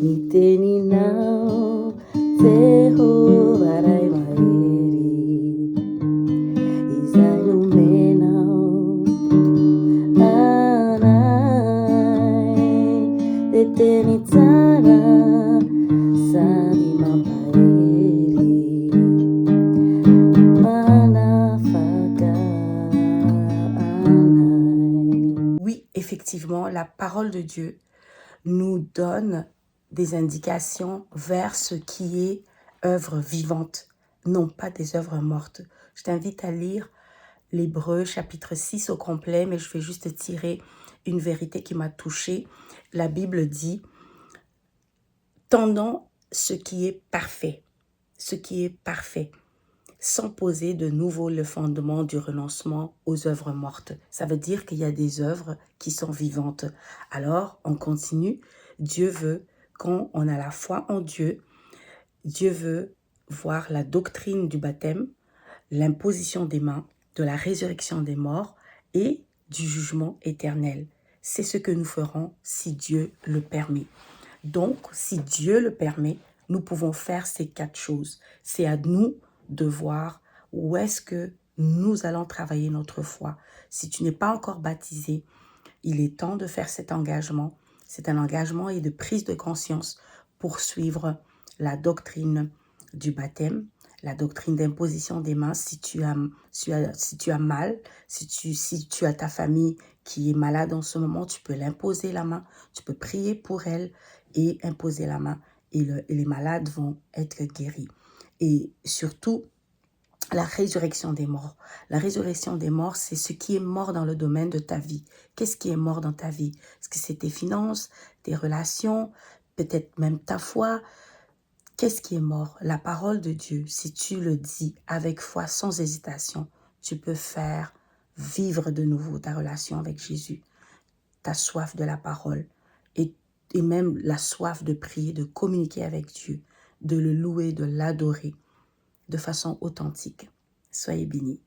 Niteni nao Jehovah Raimaeri Isainu menao Anai Deteni tsara Sadi mampaeri Manafaka Anai. Oui, effectivement, la parole de Dieu nous donne des indications vers ce qui est œuvre vivante, non pas des œuvres mortes. Je t'invite à lire l'Hébreu chapitre 6 au complet, mais je vais juste tirer une vérité qui m'a touchée. La Bible dit « Tendons ce qui est parfait, sans poser de nouveau le fondement du renoncement aux œuvres mortes. » Ça veut dire qu'il y a des œuvres qui sont vivantes. Alors, on continue. Dieu veut, quand on a la foi en Dieu, Dieu veut voir la doctrine du baptême, l'imposition des mains, de la résurrection des morts et du jugement éternel. C'est ce que nous ferons si Dieu le permet. Donc, si Dieu le permet, nous pouvons faire ces 4 choses. C'est à nous de voir où est-ce que nous allons travailler notre foi. Si tu n'es pas encore baptisé, il est temps de faire cet engagement. C'est un engagement et de prise de conscience pour suivre la doctrine du baptême, la doctrine d'imposition des mains si tu as mal, si tu as ta famille qui est malade en ce moment, tu peux l'imposer la main, tu peux prier pour elle et imposer la main et les malades vont être guéris. Et surtout, la résurrection des morts. La résurrection des morts, c'est ce qui est mort dans le domaine de ta vie. Qu'est-ce qui est mort dans ta vie? Est-ce que c'est tes finances, tes relations, peut-être même ta foi? Qu'est-ce qui est mort? La parole de Dieu, si tu le dis avec foi, sans hésitation, tu peux faire vivre de nouveau ta relation avec Jésus, ta soif de la parole et même la soif de prier, de communiquer avec Dieu, de le louer, de l'adorer de façon authentique. Soyez bénis.